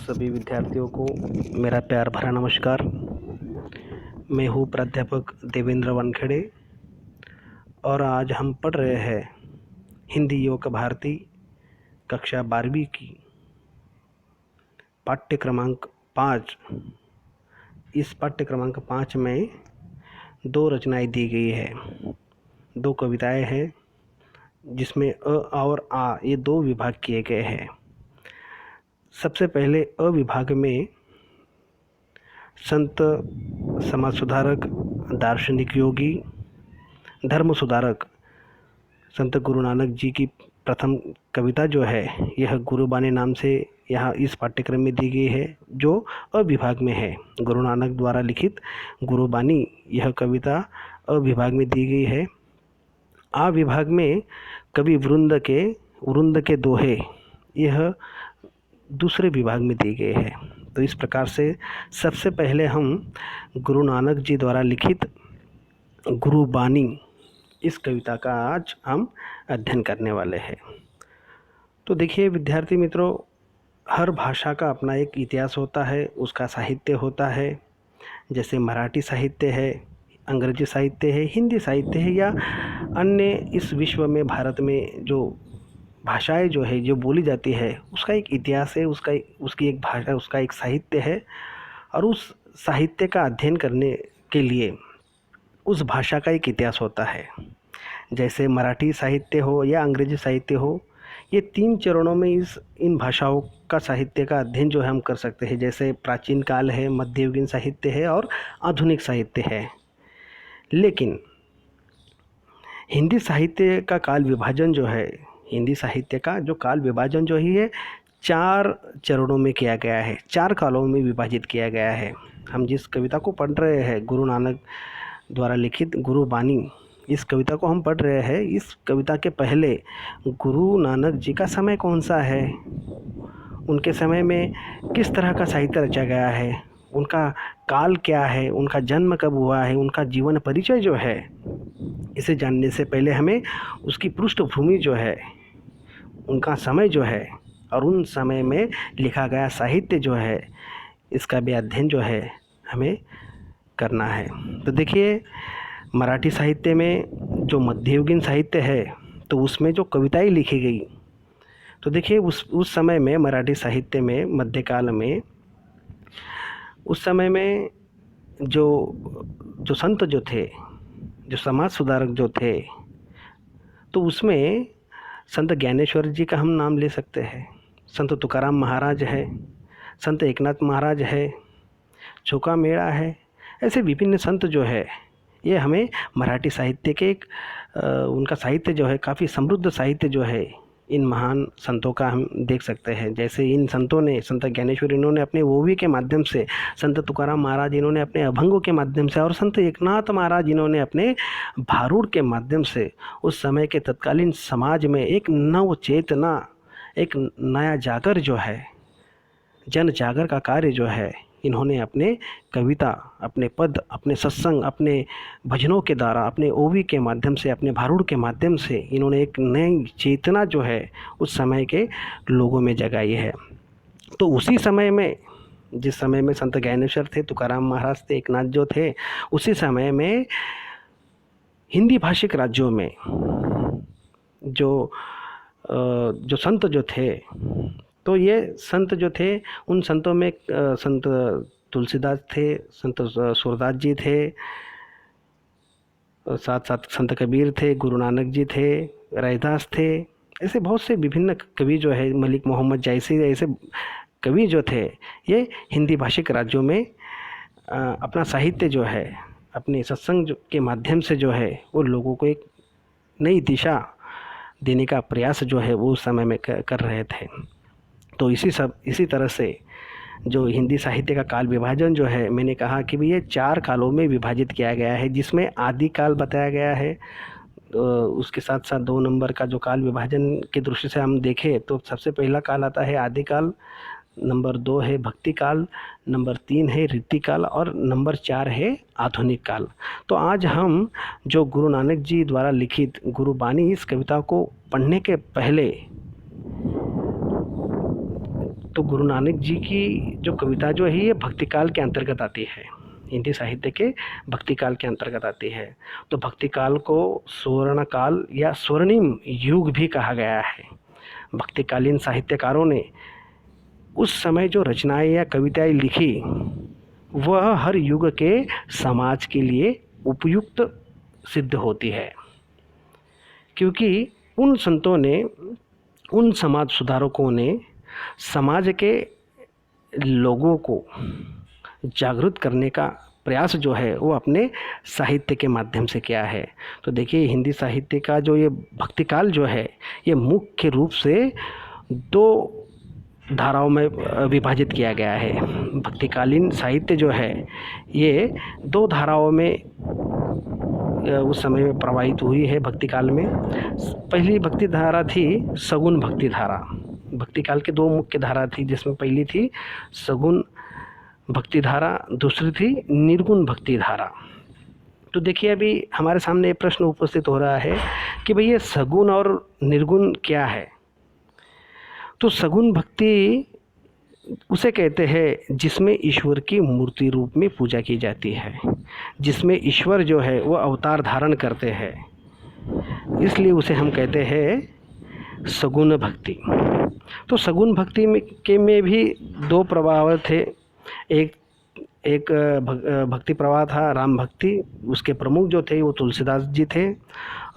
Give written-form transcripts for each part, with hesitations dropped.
सभी विद्यार्थियों को मेरा प्यार भरा नमस्कार। मैं हूँ प्राध्यापक देवेंद्र वानखेड़े और आज हम पढ़ रहे हैं हिंदी योग भारती कक्षा 12वीं की पाठ्य क्रमांक 5। इस पाठ्य क्रमांक 5 में 2 रचनाएं दी गई है, 2 कविताएं हैं जिसमें अ और आ ये 2 विभाग किए गए हैं। सबसे पहले अ विभाग में संत, समाज सुधारक, दार्शनिक योगी, धर्म सुधारक संत गुरु नानक जी की प्रथम कविता जो है यह गुरुबानी नाम से यहाँ इस पाठ्यक्रम में दी गई है, जो अ विभाग में है। गुरु नानक द्वारा लिखित गुरुबानी यह कविता अ विभाग में दी गई है। आ विभाग में कवि वृंद के दोहे यह दूसरे विभाग में दी गई है। तो इस प्रकार से सबसे पहले हम गुरु नानक जी द्वारा लिखित गुरुबानी इस कविता का आज हम अध्ययन करने वाले हैं। तो देखिए विद्यार्थी मित्रों, हर भाषा का अपना एक इतिहास होता है, उसका साहित्य होता है। जैसे मराठी साहित्य है, अंग्रेजी साहित्य है, हिंदी साहित्य है या अन्य इस विश्व में भारत में जो भाषाएं जो है जो बोली जाती है उसका एक इतिहास है, उसकी एक भाषा, उसका एक साहित्य है। और उस साहित्य का अध्ययन करने के लिए उस भाषा का एक इतिहास होता है। जैसे मराठी साहित्य हो या अंग्रेजी साहित्य हो, ये 3 चरणों में इन भाषाओं का साहित्य का अध्ययन जो है हम कर सकते हैं। जैसे प्राचीन काल है, मध्ययुगीन साहित्य है और आधुनिक साहित्य है। लेकिन हिंदी साहित्य का काल विभाजन जो है, हिंदी साहित्य का जो काल विभाजन जो ही है 4 चरणों में किया गया है, 4 कालों में विभाजित किया गया है। हम जिस कविता को पढ़ रहे हैं, गुरु नानक द्वारा लिखित गुरुबानी, इस कविता को हम पढ़ रहे हैं। इस कविता के पहले गुरु नानक जी का समय कौन सा है, उनके समय में किस तरह का साहित्य रचा गया है, उनका काल क्या है, उनका जन्म कब हुआ है, उनका जीवन परिचय जो है, इसे जानने से पहले हमें उसकी पृष्ठभूमि जो है, उनका समय जो है और उन समय में लिखा गया साहित्य जो है, इसका भी अध्ययन जो है हमें करना है। तो देखिए मराठी साहित्य में जो मध्ययुगीन साहित्य है तो उसमें जो कविताएं लिखी गई, तो देखिए उस समय में मराठी साहित्य में मध्यकाल में उस समय में जो संत जो थे, जो समाज सुधारक जो थे, तो उसमें संत ज्ञानेश्वर जी का हम नाम ले सकते हैं, संत तुकाराम महाराज है, संत एकनाथ महाराज है, चोका मेड़ा है। ऐसे विभिन्न संत जो है ये हमें मराठी साहित्य के उनका साहित्य जो है काफ़ी समृद्ध साहित्य जो है इन महान संतों का हम देख सकते हैं। जैसे इन संतों ने, संत ज्ञानेश्वर इन्होंने अपने ओवी के माध्यम से, संत तुकाराम महाराज इन्होंने अपने अभंगों के माध्यम से और संत एकनाथ महाराज इन्होंने अपने भारूड के माध्यम से उस समय के तत्कालीन समाज में एक नव चेतना, एक नया जागर जो है, जन जागर का कार्य जो है इन्होंने अपने कविता, अपने पद, अपने सत्संग, अपने भजनों के द्वारा, अपने ओवी के माध्यम से, अपने भारूड के माध्यम से इन्होंने एक नई चेतना जो है उस समय के लोगों में जगाई है। तो उसी समय में, जिस समय में संत ज्ञानेश्वर थे, तुकाराम महाराज थे, एकनाथ जो थे, उसी समय में हिंदी भाषिक राज्यों में जो संत जो थे, तो ये संत जो थे उन संतों में संत तुलसीदास थे, संत सूरदास जी थे, साथ साथ संत कबीर थे, गुरु नानक जी थे, रैदास थे। ऐसे बहुत से विभिन्न कवि जो है, मलिक मोहम्मद जैसी, ऐसे कवि जो थे ये हिंदी भाषिक राज्यों में अपना साहित्य जो है, अपने सत्संग के माध्यम से जो है वो लोगों को एक नई दिशा देने का प्रयास जो है वो उस समय में कर रहे थे। तो इसी तरह से जो हिंदी साहित्य का काल विभाजन जो है, मैंने कहा कि भी ये 4 कालों में विभाजित किया गया है, जिसमें आदि काल बताया गया है। उसके साथ साथ 2 नंबर का जो काल विभाजन की दृष्टि से हम देखें तो सबसे पहला काल आता है आदि काल, नंबर 2 है भक्ति काल, नंबर 3 है रीति काल और नंबर 4 है आधुनिक काल। तो आज हम जो गुरु नानक जी द्वारा लिखित गुरुबानी इस कविता को पढ़ने के पहले तो गुरु नानक जी की जो कविता जो है ये भक्ति काल के अंतर्गत आती है, हिंदी साहित्य के भक्ति काल के अंतर्गत आती है। तो भक्ति काल को स्वर्ण काल या स्वर्णिम युग भी कहा गया है। भक्तिकालीन साहित्यकारों ने उस समय जो रचनाएं या कविताएं लिखी वह हर युग के समाज के लिए उपयुक्त सिद्ध होती है, क्योंकि उन संतों ने, उन समाज सुधारकों ने समाज के लोगों को जागरूक करने का प्रयास जो है वो अपने साहित्य के माध्यम से किया है। तो देखिए हिंदी साहित्य का जो ये भक्तिकाल जो है ये मुख्य रूप से दो धाराओं में विभाजित किया गया है। भक्तिकालीन साहित्य जो है ये दो धाराओं में उस समय में प्रवाहित हुई है। भक्तिकाल में पहली भक्ति धारा थी सगुन भक्ति धारा। भक्तिकाल के दो मुख्य धारा थी, जिसमें पहली थी सगुन भक्ति धारा, दूसरी थी निर्गुण भक्ति धारा। तो देखिए अभी हमारे सामने एक प्रश्न उपस्थित हो रहा है कि भाई ये सगुन और निर्गुण क्या है। तो सगुन भक्ति उसे कहते हैं जिसमें ईश्वर की मूर्ति रूप में पूजा की जाती है, जिसमें ईश्वर जो है वो अवतार धारण करते हैं, इसलिए उसे हम कहते हैं सगुण भक्ति। तो सगुण भक्ति में भी दो प्रवाह थे। एक भक्ति प्रवाह था राम भक्ति, उसके प्रमुख जो थे वो तुलसीदास जी थे,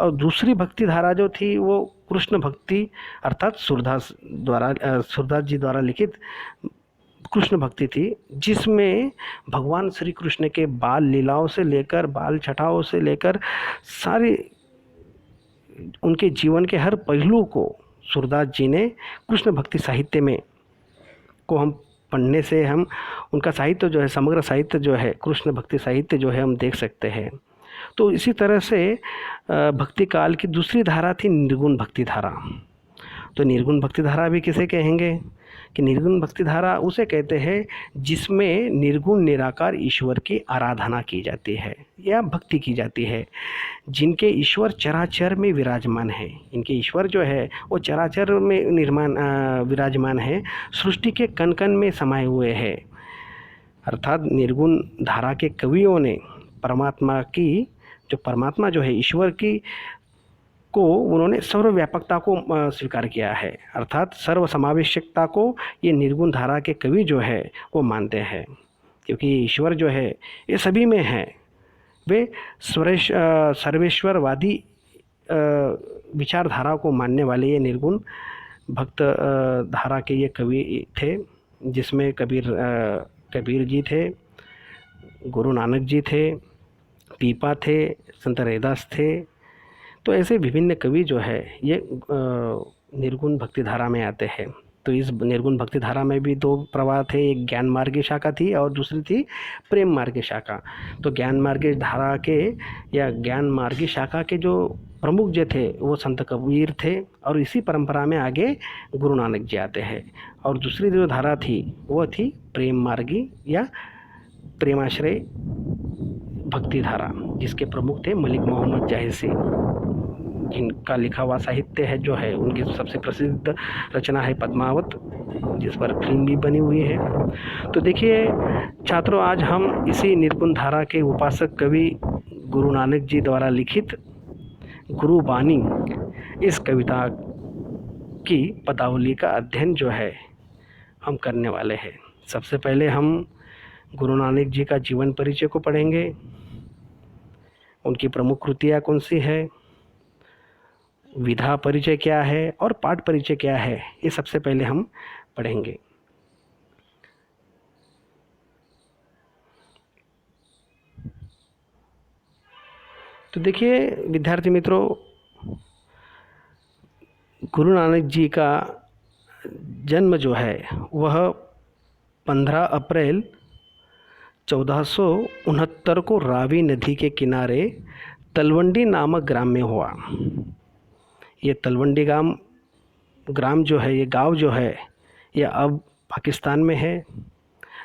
और दूसरी भक्ति धारा जो थी वो कृष्ण भक्ति अर्थात सूरदास जी द्वारा लिखित कृष्ण भक्ति थी, जिसमें भगवान श्री कृष्ण के बाल लीलाओं से लेकर बाल छटाओं से लेकर सारे उनके जीवन के हर पहलू को सूरदास जी ने कृष्ण भक्ति साहित्य में को हम पढ़ने से हम उनका साहित्य जो है, समग्र साहित्य जो है, कृष्ण भक्ति साहित्य जो है हम देख सकते हैं। तो इसी तरह से भक्ति काल की दूसरी धारा थी निर्गुण भक्ति धारा। तो निर्गुण भक्ति धारा भी किसे कहेंगे कि निर्गुण भक्ति धारा उसे कहते हैं जिसमें निर्गुण निराकार ईश्वर की आराधना की जाती है या भक्ति की जाती है, जिनके ईश्वर चराचर में विराजमान है। इनके ईश्वर जो है वो चराचर में विराजमान है, सृष्टि के कण कण में समाये हुए हैं। अर्थात निर्गुण धारा के कवियों ने परमात्मा जो है ईश्वर की को उन्होंने सर्वव्यापकता को स्वीकार किया है, अर्थात सर्वसमावेशकता को ये निर्गुण धारा के कवि जो है वो मानते हैं, क्योंकि ईश्वर जो है ये सभी में है। वे सर्वेश्वरवादी विचारधारा को मानने वाले ये निर्गुण भक्त धारा के ये कवि थे, जिसमें कबीर जी थे, गुरु नानक जी थे, पीपा थे, संत रैदास थे। तो ऐसे विभिन्न कवि जो है ये निर्गुण भक्ति धारा में आते हैं। तो इस निर्गुण भक्ति धारा में भी दो प्रवाह थे, एक ज्ञान मार्गी शाखा थी और दूसरी थी प्रेम मार्गी शाखा। तो ज्ञान मार्गी धारा के या ज्ञान मार्गी शाखा के जो प्रमुख जो थे वो संत कबीर थे, और इसी परंपरा में आगे गुरु नानक जी आते हैं। और दूसरी जो धारा थी वो थी प्रेम मार्गी या प्रेमाश्रय भक्ति धारा, जिसके प्रमुख थे मलिक मोहम्मद जाहिसी, जिनका लिखा हुआ साहित्य है जो है उनकी सबसे प्रसिद्ध रचना है पद्मावत, जिस पर फिल्म भी बनी हुई है। तो देखिए छात्रों, आज हम इसी निर्गुण धारा के उपासक कवि गुरु नानक जी द्वारा लिखित गुरुबानी इस कविता की पदावली का अध्ययन जो है हम करने वाले हैं। सबसे पहले हम गुरु नानक जी का जीवन परिचय को पढ़ेंगे, उनकी प्रमुख कृतियाँ कौन सी है, विधा परिचय क्या है और पाठ परिचय क्या है, ये सबसे पहले हम पढ़ेंगे। तो देखिए विद्यार्थी मित्रों, गुरु नानक जी का जन्म जो है वह 15 अप्रैल 1469 को रावी नदी के किनारे तलवंडी नामक ग्राम में हुआ। ये तलवंडी ग्राम जो है, ये गांव जो है, ये अब पाकिस्तान में है।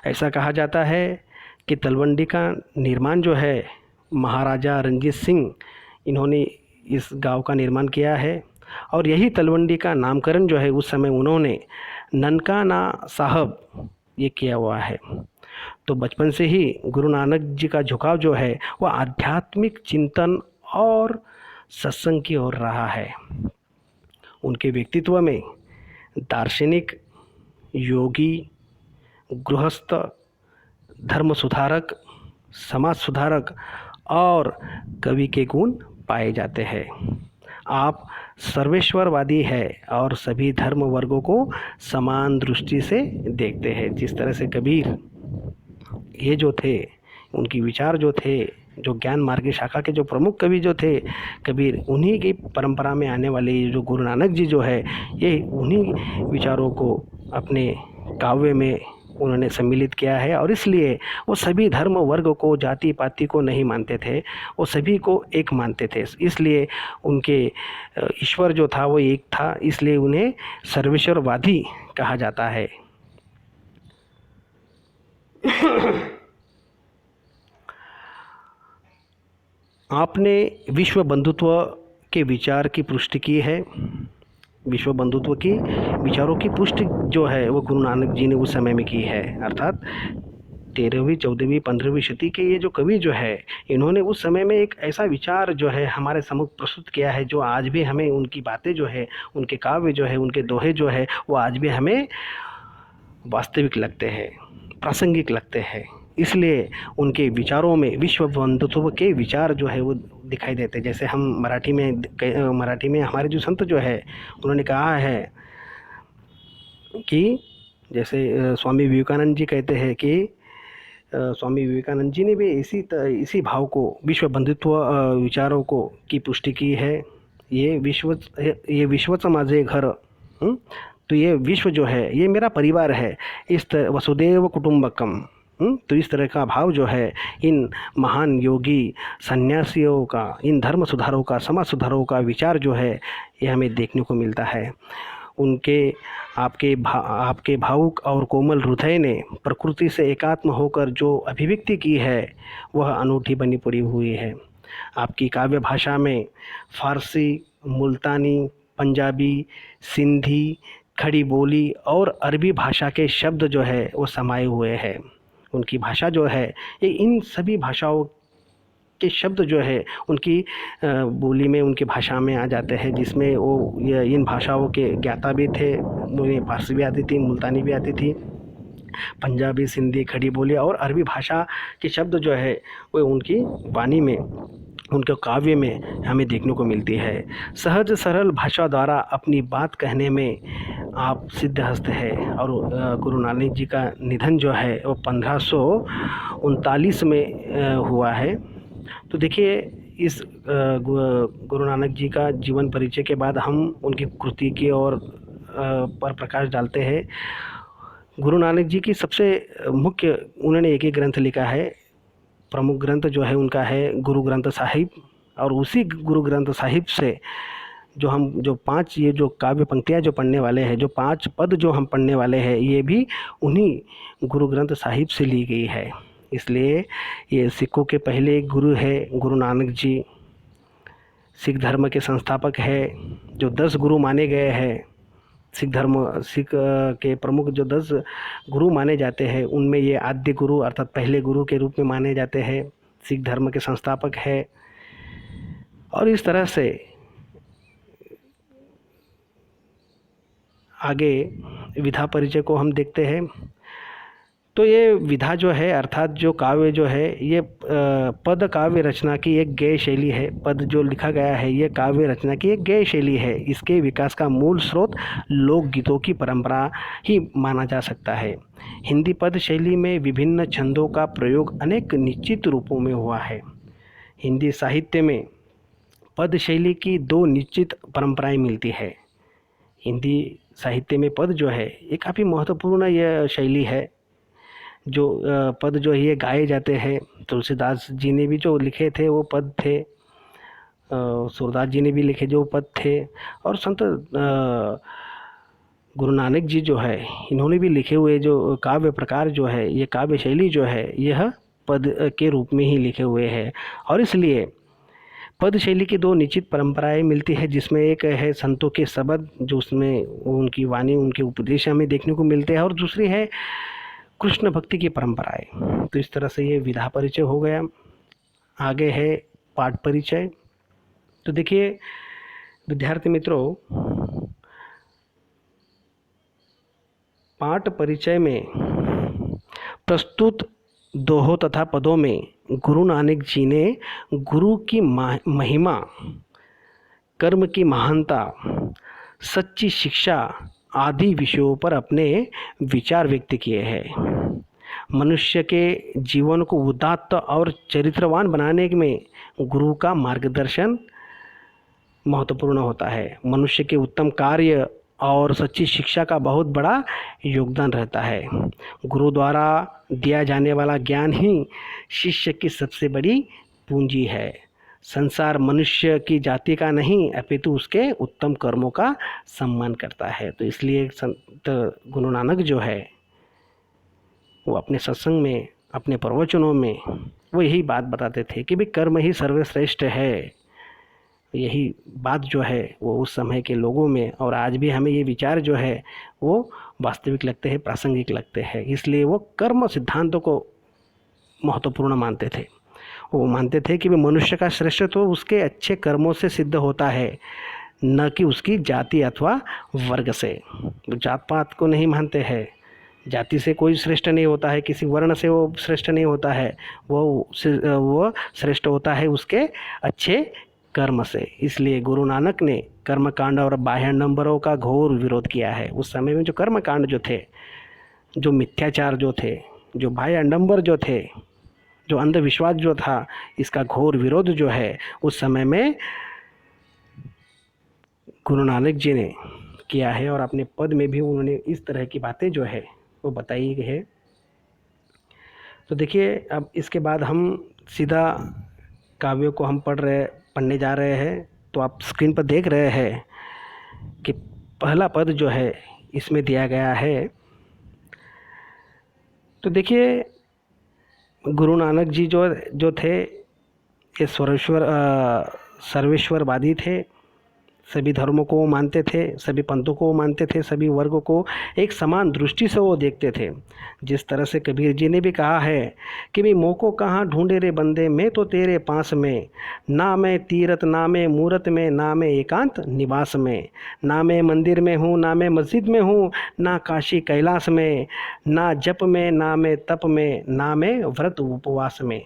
ऐसा कहा जाता है कि तलवंडी का निर्माण जो है महाराजा रणजीत सिंह, इन्होंने इस गांव का निर्माण किया है। और यही तलवंडी का नामकरण जो है उस समय उन्होंने ननकाना साहब ये किया हुआ है। तो बचपन से ही गुरु नानक जी का झुकाव जो है वह आध्यात्मिक चिंतन और सत्संग की ओर रहा है। उनके व्यक्तित्व में दार्शनिक, योगी, गृहस्थ, धर्म सुधारक, समाज सुधारक और कवि के गुण पाए जाते हैं। आप सर्वेश्वरवादी है और सभी धर्म वर्गों को समान दृष्टि से देखते हैं। जिस तरह से कबीर ये जो थे, उनकी विचार जो थे, जो ज्ञान मार्ग शाखा के जो प्रमुख कवि जो थे कबीर, उन्हीं की परंपरा में आने वाले जो गुरु नानक जी जो है ये उन्हीं विचारों को अपने काव्य में उन्होंने सम्मिलित किया है। और इसलिए वो सभी धर्म वर्ग को, जाति पाति को नहीं मानते थे, वो सभी को एक मानते थे। इसलिए उनके ईश्वर जो था वो एक था, इसलिए उन्हें सर्वेश्वरवादी कहा जाता है। आपने विश्व बंधुत्व के विचार की पुष्टि की है। विश्व बंधुत्व की विचारों की पुष्टि जो है वो गुरु नानक जी ने उस समय में की है। अर्थात 13वीं 14वीं 15वीं शती के ये जो कवि जो है, इन्होंने उस समय में एक ऐसा विचार जो है हमारे सम्मुख प्रस्तुत किया है जो आज भी हमें, उनकी बातें जो है, उनके काव्य जो है, उनके दोहे जो है वो आज भी हमें वास्तविक लगते हैं, प्रासंगिक लगते हैं। इसलिए उनके विचारों में विश्व बंधुत्व के विचार जो है वो दिखाई देते हैं। जैसे हम मराठी में हमारे जो संत जो है उन्होंने कहा है कि जैसे स्वामी विवेकानंद जी कहते हैं कि स्वामी विवेकानंद जी ने भी इसी भाव को, विश्व बंधुत्व विचारों को की पुष्टि की है। ये विश्वचं माझे घर, तो ये विश्व जो है ये मेरा परिवार है, इस तरह वसुदेव कुटुंबकम। तो इस तरह का भाव जो है इन महान योगी सन्यासियों का, इन धर्म सुधारों का, समाज सुधारों का विचार जो है ये हमें देखने को मिलता है। उनके आपके भावुक और कोमल हृदय ने प्रकृति से एकात्म होकर जो अभिव्यक्ति की है वह अनूठी बनी पड़ी हुई है। आपकी काव्य भाषा में फारसी, मुल्तानी, पंजाबी, सिंधी, खड़ी बोली और अरबी भाषा के शब्द जो है वो समाये हुए हैं। उनकी भाषा जो है ये इन सभी भाषाओं के शब्द जो है उनकी बोली में, उनकी भाषा में आ जाते हैं, जिसमें वो इन भाषाओं के ज्ञाता भी थे। उन्हें फारसी भी आती थी, मुल्तानी भी आती थी, पंजाबी, सिंधी, खड़ी बोली और अरबी भाषा के शब्द जो है वो उनकी वाणी में, उनके काव्य में हमें देखने को मिलती है। सहज सरल भाषा द्वारा अपनी बात कहने में आप सिद्धहस्त है। और गुरु नानक जी का निधन जो है वो 1539 में हुआ है। तो देखिए इस गुरु नानक जी का जीवन परिचय के बाद हम उनकी कृति की ओर पर प्रकाश डालते हैं। गुरु नानक जी की सबसे मुख्य, उन्होंने एक ही ग्रंथ लिखा है, प्रमुख ग्रंथ जो है उनका है गुरु ग्रंथ साहिब। और उसी गुरु ग्रंथ साहिब से जो 5 ये जो काव्य पंक्तियाँ जो पढ़ने वाले हैं, जो 5 पद जो हम पढ़ने वाले हैं, ये भी उन्हीं गुरु ग्रंथ साहिब से ली गई है। इसलिए ये सिखों के पहले गुरु है गुरु नानक जी। सिख धर्म के संस्थापक है। जो 10 गुरु माने गए हैं, सिख के प्रमुख जो 10 गुरु माने जाते हैं उनमें ये आद्य गुरु अर्थात पहले गुरु के रूप में माने जाते हैं। सिख धर्म के संस्थापक है। और इस तरह से आगे विधा परिचय को हम देखते हैं। तो ये विधा जो है अर्थात जो काव्य जो है ये पद काव्य रचना की एक गेय शैली है। पद जो लिखा गया है ये काव्य रचना की एक गेय शैली है। इसके विकास का मूल स्रोत लोकगीतों की परंपरा ही माना जा सकता है। हिंदी पद शैली में विभिन्न छंदों का प्रयोग अनेक निश्चित रूपों में हुआ है। हिंदी साहित्य में पद शैली की 2 निश्चित परंपराएं मिलती है। हिंदी साहित्य में पद जो है ये काफ़ी महत्वपूर्ण यह शैली है। जो पद जो ये गाए जाते हैं, तुलसीदास जी ने भी जो लिखे थे वो पद थे, सूरदास जी ने भी लिखे जो पद थे, और संत गुरु नानक जी जो है इन्होंने भी लिखे हुए जो काव्य प्रकार जो है, ये काव्य शैली जो है यह पद के रूप में ही लिखे हुए हैं। और इसलिए पद शैली की दो निश्चित परंपराएं मिलती है, जिसमें एक है संतों के शब्द, जो उसमें उनकी वाणी, उनके उपदेश हमें देखने को मिलते हैं, और दूसरी है कृष्ण भक्ति की परंपराएं। तो इस तरह से ये विधा परिचय हो गया। आगे है पाठ परिचय। तो देखिए विद्यार्थी मित्रों, पाठ परिचय में प्रस्तुत दोहों तथा पदों में गुरु नानक जी ने गुरु की महिमा, कर्म की महानता, सच्ची शिक्षा आदि विषयों पर अपने विचार व्यक्त किए हैं। मनुष्य के जीवन को उदात्त और चरित्रवान बनाने में गुरु का मार्गदर्शन महत्वपूर्ण होता है। मनुष्य के उत्तम कार्य और सच्ची शिक्षा का बहुत बड़ा योगदान रहता है। गुरु द्वारा दिया जाने वाला ज्ञान ही शिष्य की सबसे बड़ी पूंजी है। संसार मनुष्य की जाति का नहीं, अपितु उसके उत्तम कर्मों का सम्मान करता है। तो इसलिए संत गुरु नानक जो है वो अपने सत्संग में, अपने प्रवचनों में वो यही बात बताते थे कि भाई कर्म ही सर्वश्रेष्ठ है। यही बात जो है वो उस समय के लोगों में, और आज भी हमें ये विचार जो है वो वास्तविक लगते हैं, प्रासंगिक लगते हैं। इसलिए वो कर्म सिद्धांतों को महत्वपूर्ण मानते थे। वो मानते थे कि मनुष्य का श्रेष्ठत्व उसके अच्छे कर्मों से सिद्ध होता है, न कि उसकी जाति अथवा वर्ग से। जात पात को नहीं मानते हैं, जाति से कोई श्रेष्ठ नहीं होता है, किसी वर्ण से वो श्रेष्ठ नहीं होता है, वो श्रेष्ठ होता है उसके अच्छे कर्म से। इसलिए गुरु नानक ने कर्मकांड और बाह्याडंबरों का घोर विरोध किया है। उस समय में जो कर्मकांड जो थे, जो मिथ्याचार जो थे, जो बाह्याडंबर जो थे, जो अंधविश्वास जो था, इसका घोर विरोध जो है उस समय में गुरु नानक जी ने किया है। और अपने पद में भी उन्होंने इस तरह की बातें जो है वो बताई है। तो देखिए अब इसके बाद हम सीधा काव्यों को हम पढ़ने जा रहे हैं। तो आप स्क्रीन पर देख रहे हैं कि पहला पद जो है इसमें दिया गया है। तो देखिए गुरु नानक जी जो थे ये सर्वेश्वरवादी थे। सभी धर्मों को वो मानते थे, सभी पंथों को वो मानते थे, सभी वर्गों को एक समान दृष्टि से वो देखते थे। जिस तरह से कबीर जी ने भी कहा है कि मैं मोको कहाँ ढूंढे रे बंदे, मैं तो तेरे पास में, ना मैं तीरथ ना मैं मूरत में, ना मैं एकांत निवास में, ना मैं मंदिर में हूँ ना मैं मस्जिद में हूँ, ना काशी कैलाश में, ना जप में ना मैं तप में, ना मैं व्रत उपवास में,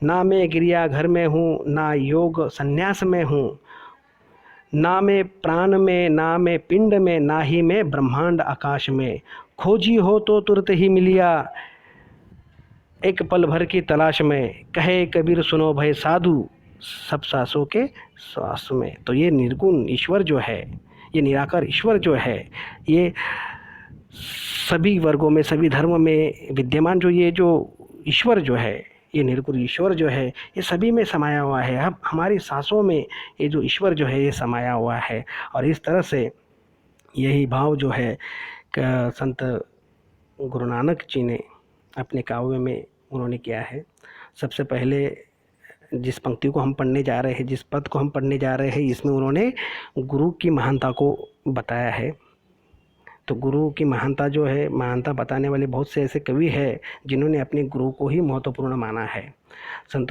ना मैं गिरजाघर में हूँ ना योग संन्यास में हूँ, ना मैं प्राण में ना मैं पिंड में, ना ही मैं ब्रह्मांड आकाश में, खोजी हो तो तुरंत ही मिलिया एक पल भर की तलाश में, कहे कबीर सुनो भय साधु सब सांसों के श्वास में। तो ये निर्गुण ईश्वर जो है, ये निराकार ईश्वर जो है, ये सभी वर्गों में, सभी धर्म में विद्यमान जो ये जो ईश्वर जो है, ये निर्गुण ईश्वर जो है, ये सभी में समाया हुआ है। अब हमारी सांसों में ये जो ईश्वर जो है ये समाया हुआ है। और इस तरह से यही भाव जो है संत गुरु नानक जी ने अपने काव्य में उन्होंने किया है। सबसे पहले जिस पंक्ति को हम पढ़ने जा रहे हैं, जिस पद को हम पढ़ने जा रहे हैं, इसमें उन्होंने गुरु की महानता को बताया है। तो गुरु की महानता जो है, महानता बताने वाले बहुत से ऐसे कवि हैं जिन्होंने अपने गुरु को ही महत्वपूर्ण माना है। संत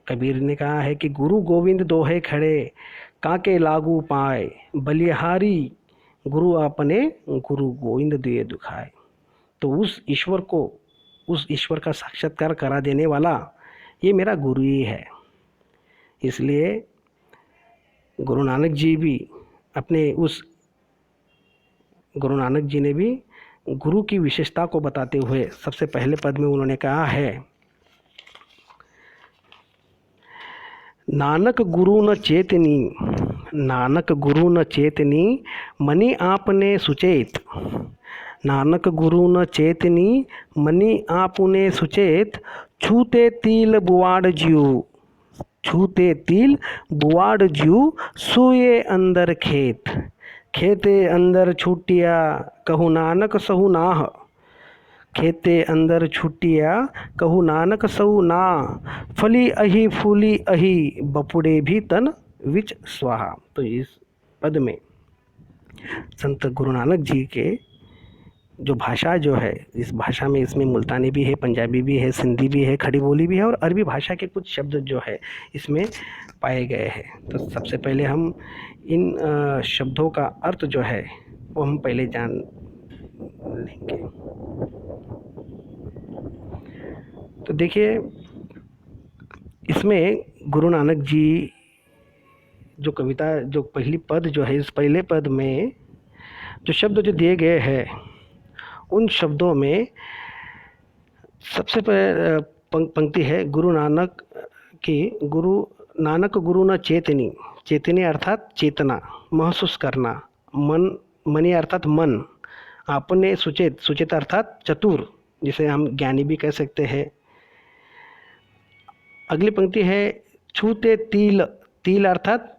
कबीर ने कहा है कि गुरु गोविंद दोहे खड़े, काके लागू पाए, बलिहारी गुरु अपने, गुरु गोविंद दिए दुखाए। तो उस ईश्वर का साक्षात्कार करा देने वाला ये मेरा गुरु ही है। इसलिए गुरु नानक जी ने भी गुरु की विशेषता को बताते हुए सबसे पहले पद में उन्होंने कहा है, नानक गुरु न चेतनी मनि आपने सुचेत, नानक गुरु न चेतनी मनि आपने सुचेत, छूते तिल बुआड़ ज्यू सोए अंदर खेते अंदर छूटिया, कहु नानक सहु नाह, खेते अंदर छुट्टिया कहू नानक सऊ ना, फली अही फूली अही बपुड़े भी तन विच स्वाहा। तो इस पद में संत गुरु नानक जी के जो भाषा जो है, इस भाषा में इसमें मुल्तानी भी है, पंजाबी भी है, सिंधी भी है, खड़ी बोली भी है और अरबी भाषा के कुछ शब्द जो है इसमें पाए गए हैं। तो सबसे पहले हम इन शब्दों का अर्थ जो है वो हम पहले जान लेंगे। तो देखिए, इसमें गुरु नानक जी जो कविता, जो पहली पद जो है, इस पहले पद में जो शब्द जो दिए गए हैं उन शब्दों में सबसे पंक्ति है गुरु नानक की, गुरु नानक गुरु न चेतनी, चेतनी अर्थात चेतना, महसूस करना, मन, मनी अर्थात मन, आपने सुचेत, सुचेत अर्थात चतुर, जिसे हम ज्ञानी भी कह सकते हैं। अगली पंक्ति है छूते तिल, तिल अर्थात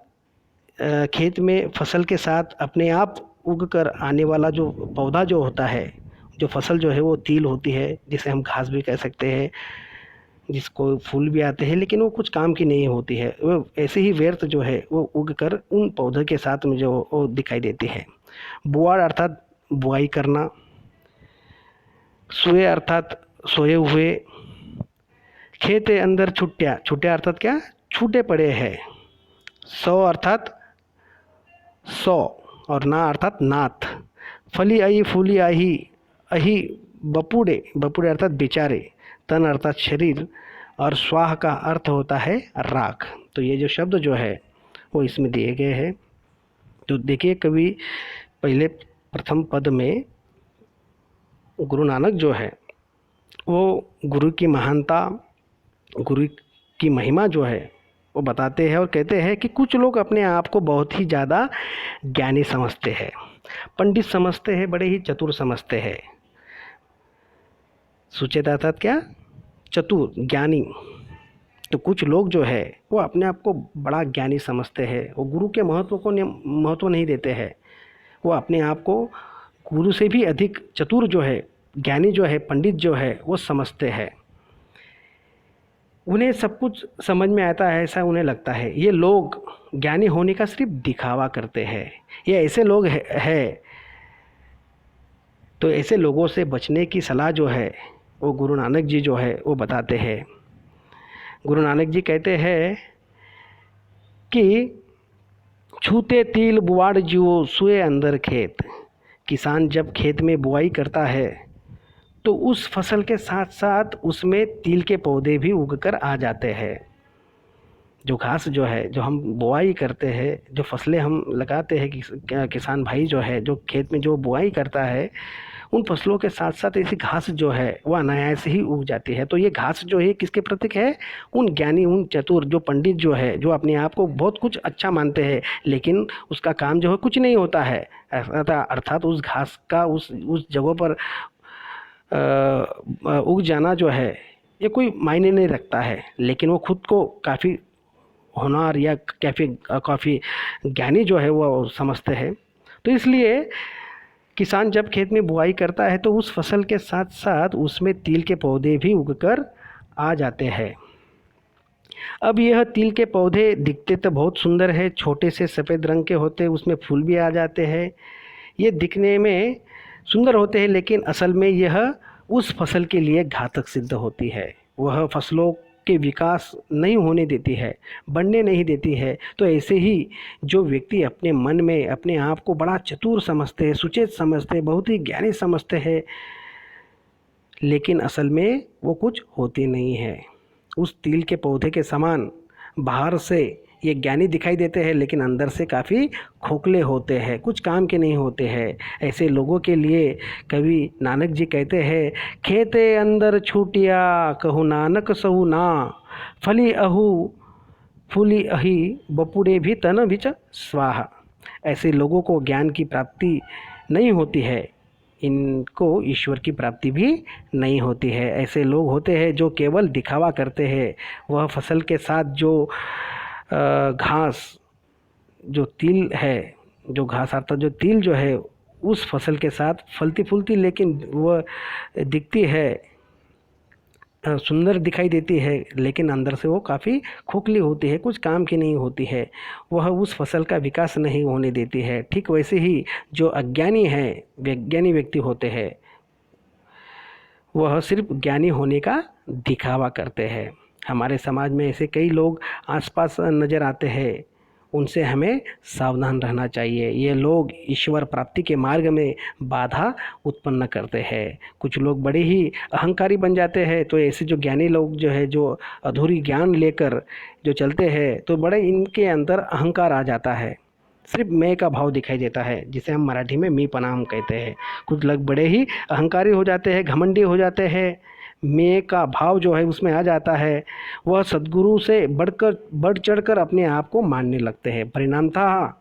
खेत में फसल के साथ अपने आप उग कर आने वाला जो पौधा जो होता है, जो फसल जो है वो तिल होती है, जिसे हम घास भी कह सकते हैं, जिसको फूल भी आते हैं लेकिन वो कुछ काम की नहीं होती है, वो ऐसे ही व्यर्थ जो है वो उग कर उन पौधे के साथ में जो वो दिखाई देती है। बुआड़ अर्थात बुआई करना, सोए अर्थात सोए हुए, खेते अंदर छुट्टिया, छुट्टिया अर्थात क्या, छूटे पड़े हैं, सौ अर्थात सौ और ना अर्थात नाथ, फली आई फूली आही, अही बपुड़े, बपुड़े अर्थात बेचारे, तन अर्थात शरीर और स्वाह का अर्थ होता है राख। तो ये जो शब्द जो है वो इसमें दिए गए हैं। तो देखिए, कवि पहले प्रथम पद में गुरु नानक जो है वो गुरु की महानता, गुरु की महिमा जो है वो बताते हैं और कहते हैं कि कुछ लोग अपने आप को बहुत ही ज़्यादा ज्ञानी समझते हैं, पंडित समझते हैं, बड़े ही चतुर समझते हैं। सुचेत अर्थात क्या, चतुर, ज्ञानी। तो कुछ लोग जो है वो अपने आप को बड़ा ज्ञानी समझते हैं, वो गुरु के महत्व को महत्व नहीं देते हैं, वो अपने आप को गुरु से भी अधिक चतुर जो है, ज्ञानी जो है, पंडित जो है वो समझते हैं। उन्हें सब कुछ समझ में आता है ऐसा उन्हें लगता है। ये लोग ज्ञानी होने का सिर्फ दिखावा करते हैं, ये ऐसे लोग हैं। तो ऐसे लोगों से बचने की सलाह जो है वो गुरु नानक जी जो है वो बताते हैं। गुरु नानक जी कहते हैं कि छूते तिल बुआड़ जियो सुए अंदर खेत, किसान जब खेत में बुआई करता है तो उस फसल के साथ साथ उसमें तिल के पौधे भी उगकर आ जाते हैं। जो घास जो है, जो हम बुआई करते हैं, जो फसलें हम लगाते हैं, किसान भाई जो है जो खेत में जो बुआई करता है, उन फसलों के साथ साथ ऐसी घास जो है वह अनायास ही उग जाती है। तो ये घास जो है किसके प्रतीक है, उन ज्ञानी, उन चतुर, जो पंडित जो है, जो अपने आप को बहुत कुछ अच्छा मानते हैं लेकिन उसका काम जो है कुछ नहीं होता है, अर्थात उस घास का उस जगह पर उग जाना जो है ये कोई मायने नहीं रखता है, लेकिन वो खुद को काफ़ी होनहार या काफ़ी ज्ञानी जो है वो समझते हैं। तो इसलिए किसान जब खेत में बुआई करता है तो उस फसल के साथ साथ उसमें तिल के पौधे भी उगकर आ जाते हैं। अब यह तिल के पौधे दिखते तो बहुत सुंदर है, छोटे से सफ़ेद रंग के होते, उसमें फूल भी आ जाते हैं, ये दिखने में सुंदर होते हैं, लेकिन असल में यह उस फसल के लिए घातक सिद्ध होती है। वह फसलों के विकास नहीं होने देती है, बढ़ने नहीं देती है। तो ऐसे ही जो व्यक्ति अपने मन में अपने आप को बड़ा चतुर समझते हैं, सुचेत समझते हैं, बहुत ही ज्ञानी समझते हैं, लेकिन असल में वो कुछ होते नहीं है, उस तिल के पौधे के समान बाहर से ये ज्ञानी दिखाई देते हैं लेकिन अंदर से काफ़ी खोखले होते हैं, कुछ काम के नहीं होते हैं। ऐसे लोगों के लिए कवि नानक जी कहते हैं, खेते अंदर छूटिया कहू नानक सहु ना, फली अहू फूली अही बपुड़े भी तन विच स्वाहा। ऐसे लोगों को ज्ञान की प्राप्ति नहीं होती है, इनको ईश्वर की प्राप्ति भी नहीं होती है। ऐसे लोग होते हैं जो केवल दिखावा करते हैं, वह फसल के साथ जो घास, जो तिल है, जो घास अर्थात जो तिल जो है उस फसल के साथ फलती फूलती, लेकिन वह दिखती है, सुंदर दिखाई देती है, लेकिन अंदर से वो काफ़ी खोखली होती है, कुछ काम की नहीं होती है, वह उस फसल का विकास नहीं होने देती है। ठीक वैसे ही जो अज्ञानी है, विज्ञानी व्यक्ति होते हैं, वह सिर्फ ज्ञानी होने का दिखावा करते हैं। हमारे समाज में ऐसे कई लोग आसपास नज़र आते हैं, उनसे हमें सावधान रहना चाहिए। ये लोग ईश्वर प्राप्ति के मार्ग में बाधा उत्पन्न करते हैं। कुछ लोग बड़े ही अहंकारी बन जाते हैं, तो ऐसे जो ज्ञानी लोग जो है, जो अधूरी ज्ञान लेकर जो चलते हैं, तो बड़े इनके अंदर अहंकार आ जाता है, सिर्फ मैं का भाव दिखाई देता है, जिसे हम मराठी में मी पना हम कहते हैं। कुछ लोग बड़े ही अहंकारी हो जाते हैं, घमंडी हो जाते हैं, मैं का भाव जो है उसमें आ जाता है, वह सद्गुरु से बढ़ चढ़कर अपने आप को मानने लगते हैं। परिणामतः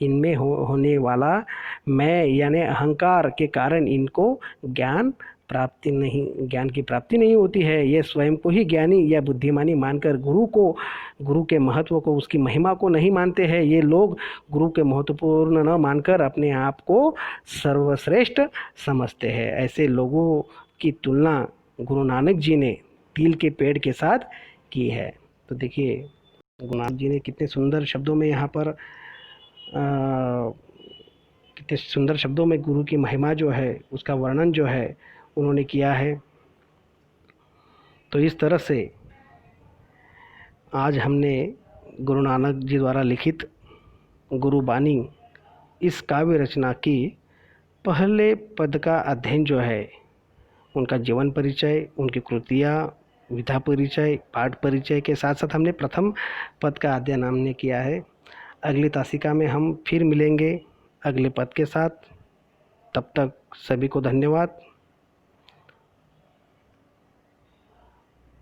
इनमें होने वाला मैं यानी अहंकार के कारण इनको ज्ञान की प्राप्ति नहीं होती है। ये स्वयं को ही ज्ञानी या बुद्धिमानी मानकर गुरु के महत्व को, उसकी महिमा को नहीं मानते हैं। ये लोग गुरु के महत्वपूर्ण न मानकर अपने आप को सर्वश्रेष्ठ समझते हैं। ऐसे लोगों की तुलना गुरु नानक जी ने तिल के पेड़ के साथ की है। तो देखिए, गुरु नानक जी ने कितने सुंदर शब्दों में यहाँ पर कितने सुंदर शब्दों में गुरु की महिमा जो है, उसका वर्णन जो है उन्होंने किया है। तो इस तरह से आज हमने गुरु नानक जी द्वारा लिखित गुरुबानी इस काव्य रचना की पहले पद का अध्ययन जो है, उनका जीवन परिचय, उनकी कृतियाँ, विधा परिचय, पाठ परिचय के साथ साथ हमने प्रथम पद का अध्ययन हमने किया है। अगली तासिका में हम फिर मिलेंगे अगले पद के साथ। तब तक सभी को धन्यवाद।